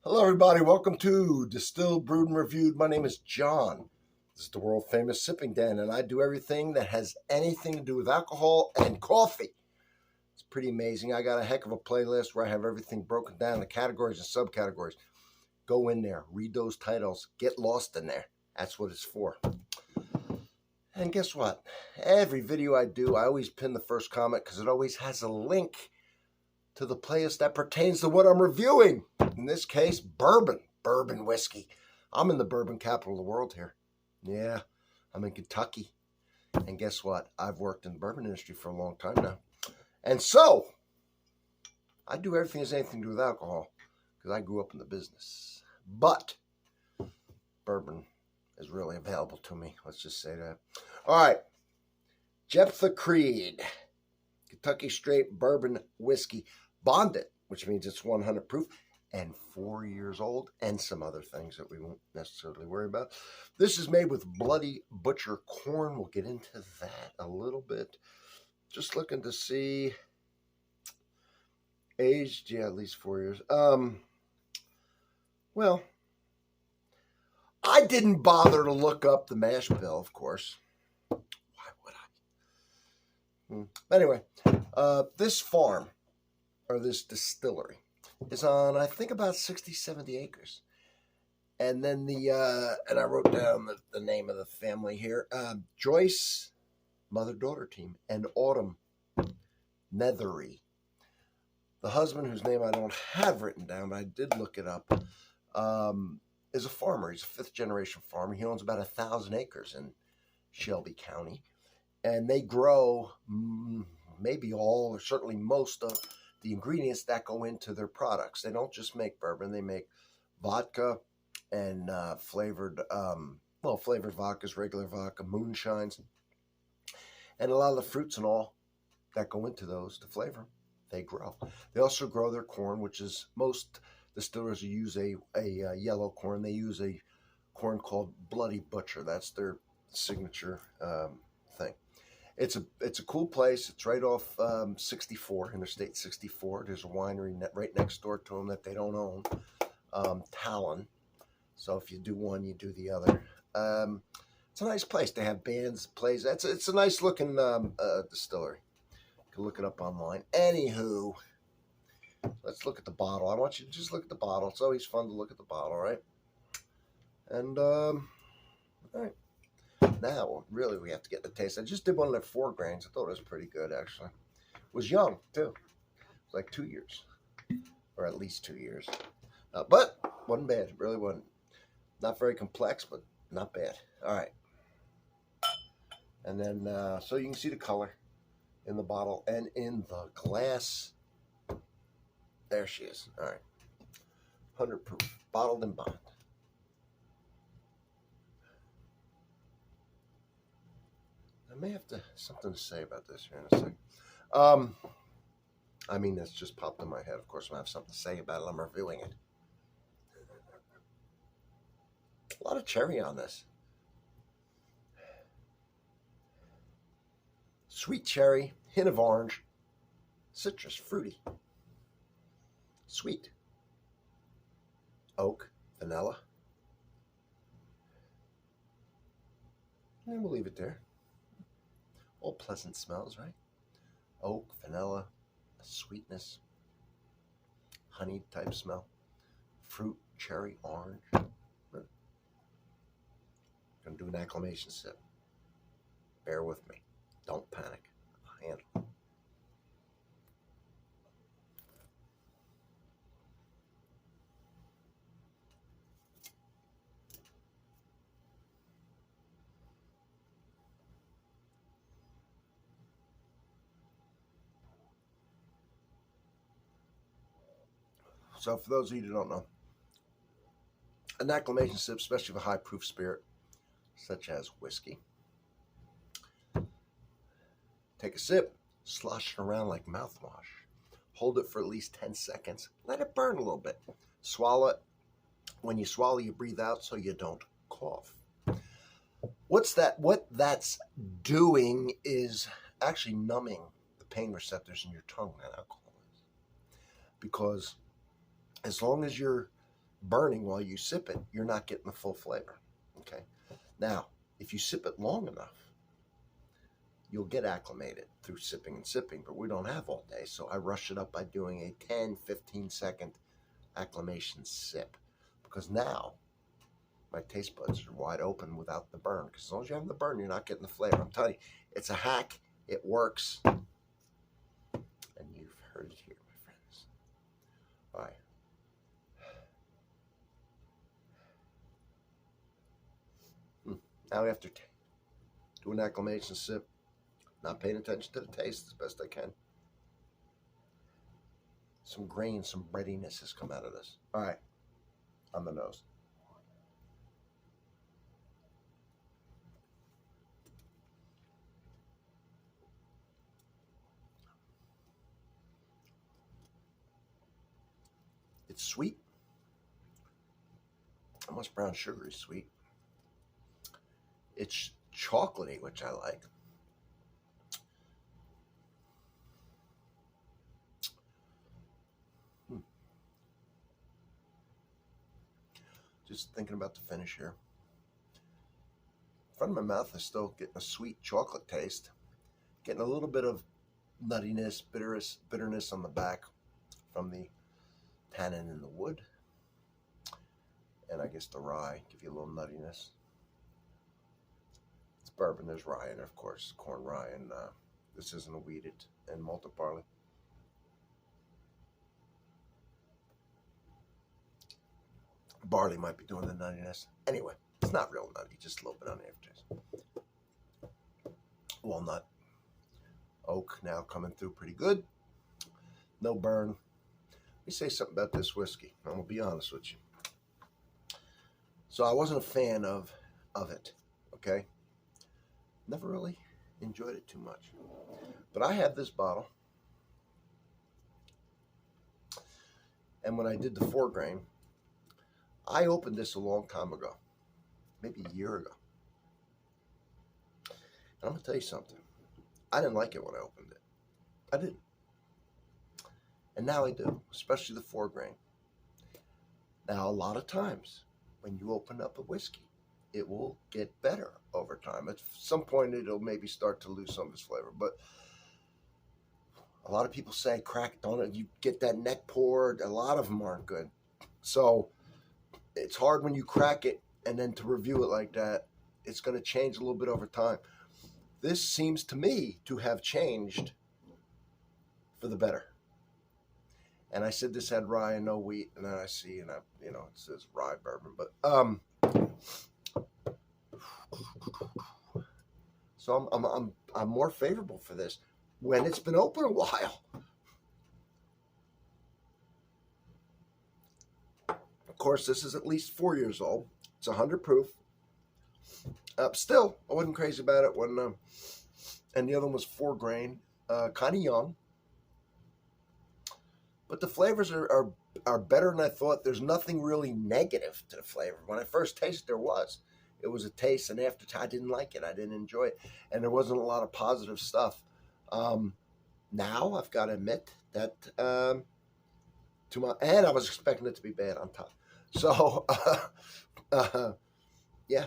Hello, everybody. Welcome to Distilled, Brewed, and Reviewed. My name is John. This is the world famous Sipping Den, and I do everything that has anything to do with alcohol and coffee. It's pretty amazing. I got a heck of a playlist where I have everything broken down, the categories and subcategories. Go in there, read those titles, get lost in there. That's what it's for. And guess what? Every video I do, I always pin the first comment because it always has a link to the playlist that pertains to what I'm reviewing. In this case, bourbon whiskey. I'm in the bourbon capital of the world here. Yeah, I'm in Kentucky. And guess what? I've worked in the bourbon industry for a long time now. And so, I do everything that has anything to do with alcohol because I grew up in the business. But, bourbon is really available to me. Let's just say that. All right. Jeptha Creed. Kentucky Straight Bourbon Whiskey. Bonded, which means it's 100 proof and 4 years old, and some other things that we won't necessarily worry about. This is made with Bloody Butcher corn. We'll get into that a little bit. Just looking to see aged, yeah, at least 4 years. Well, I didn't bother to look up the mash bill, of course. Why would I? But anyway, this farm, or this distillery, is on, I think, about 60, 70 acres. And then and I wrote down the name of the family here. Joyce, mother-daughter team, and Autumn Nethery. The husband, whose name I don't have written down, but I did look it up, is a farmer. He's a fifth-generation farmer. He owns about 1,000 acres in Shelby County. And they grow maybe all, or certainly most of the ingredients that go into their products. They don't just make bourbon. They make vodka and flavored vodkas, regular vodka, moonshines, and a lot of the fruits and all that go into those to flavor, they grow. They also grow their corn, which is, most distillers use a yellow corn. They use a corn called Bloody Butcher. That's their signature thing. It's a cool place. It's right off 64, Interstate 64. There's a winery right next door to them that they don't own, Talon. So if you do one, you do the other. It's a nice place. They have bands, plays. It's a nice looking distillery. You can look it up online. Anywho, let's look at the bottle. I want you to just look at the bottle. It's always fun to look at the bottle, right? And all right. Now, really, we have to get the taste. I just did one of their 4 grains. I thought it was pretty good, actually. It was young, too. It was like 2 years, or at least 2 years. But wasn't bad. It really wasn't. Not very complex, but not bad. All right. And then, so you can see the color in the bottle and in the glass. There she is. All right. 100 proof. Bottled and bond. I may have something to say about this here in a second. I mean, that's just popped in my head. Of course, I have something to say about it. I'm reviewing it. A lot of cherry on this. Sweet cherry, hint of orange, citrus, fruity, sweet, oak, vanilla. And we'll leave it there. All pleasant smells, right? Oak, vanilla, sweetness, honey type smell, fruit, cherry, orange. I'm going to do an acclimation sip. Bear with me. Don't panic. I'll handle it. So for those of you who don't know, an acclimation sip, especially with a high proof spirit, such as whiskey. Take a sip, slosh it around like mouthwash. Hold it for at least 10 seconds. Let it burn a little bit. Swallow it. When you swallow, you breathe out so you don't cough. What that's doing is actually numbing the pain receptors in your tongue that alcohol is. Because as long as you're burning while you sip it, you're not getting the full flavor. Okay. Now, if you sip it long enough, you'll get acclimated through sipping and sipping, but we don't have all day. So I rush it up by doing a 10, 15-second acclimation sip, because now my taste buds are wide open without the burn. Because as long as you have the burn, you're not getting the flavor. I'm telling you, it's a hack. It works. And you've heard it here, my friends. All right. Now we have to do an acclimation sip. Not paying attention to the taste as best I can. Some grain, some breadiness has come out of this. All right, on the nose. It's sweet. Almost brown sugary sweet. It's chocolatey, which I like. Just thinking about the finish here. In front of my mouth is still getting a sweet chocolate taste. Getting a little bit of nuttiness, bitterness on the back from the tannin in the wood. And I guess the rye give you a little nuttiness. It's bourbon, there's rye in it, of course, corn rye, and this isn't a wheated and malted barley. Barley might be doing the nuttiness. Anyway, it's not real nutty, just a little bit on the aftertaste. Walnut. Oak now coming through pretty good. No burn. Let me say something about this whiskey. I'm going to be honest with you. So I wasn't a fan of it, okay? Never really enjoyed it too much. But I had this bottle. And when I did the 4 grain, I opened this a long time ago, maybe a year ago. And I'm going to tell you something. I didn't like it when I opened it. I didn't. And now I do, especially the 4 grain. Now, a lot of times when you open up a whiskey, it will get better over time. At some point, it'll maybe start to lose some of its flavor. But a lot of people say crack, don't it? You get that neck poured. A lot of them aren't good. So it's hard when you crack it, and then to review it like that, it's going to change a little bit over time. This seems to me to have changed for the better. And I said this had rye and no wheat, and then I see, and it says Rye Bourbon, but so I'm more favorable for this when it's been open a while. Of course, this is at least 4 years old. It's 100 proof. Still, I wasn't crazy about it when, and the other one was 4 grain, kind of young. But the flavors are better than I thought. There's nothing really negative to the flavor. When I first tasted, it was a taste, and after I didn't like it. I didn't enjoy it, and there wasn't a lot of positive stuff. Now I've got to admit that and I was expecting it to be bad on top. So yeah,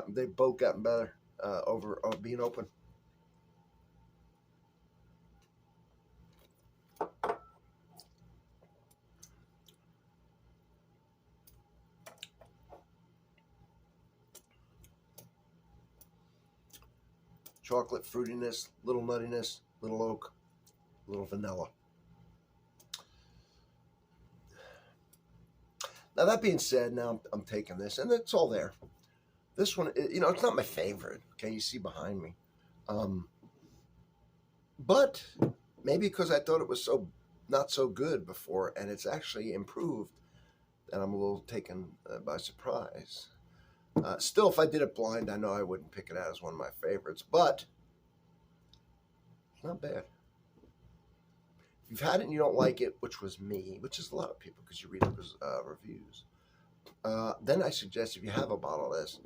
they've both gotten better over being open. Chocolate fruitiness, little nuttiness, little oak, little vanilla. Now that being said, now I'm taking this, and it's all there. This one, it's not my favorite. Okay, you see behind me, but maybe because I thought it was not so good before, and it's actually improved, and I'm a little taken by surprise. Still, if I did it blind, I know I wouldn't pick it out as one of my favorites, but it's not bad. If you've had it and you don't like it, which was me, which is a lot of people because you read reviews, then I suggest if you have a bottle of this,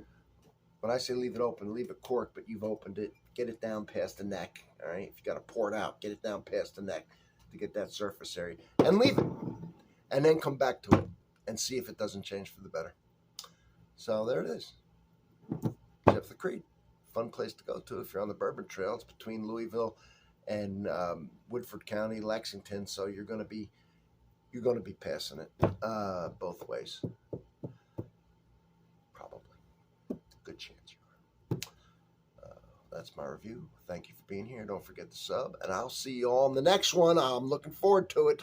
when I say leave it open, leave it corked, but you've opened it, get it down past the neck, all right? If you got to pour it out, get it down past the neck to get that surface area, and leave it, and then come back to it and see if it doesn't change for the better. So there it is. Jeptha Creed. Fun place to go to if you're on the Bourbon Trail. It's between Louisville and Woodford County, Lexington. So you're going to be passing it both ways. Probably. Good chance you are. That's my review. Thank you for being here. Don't forget to sub, and I'll see you all in the next one. I'm looking forward to it.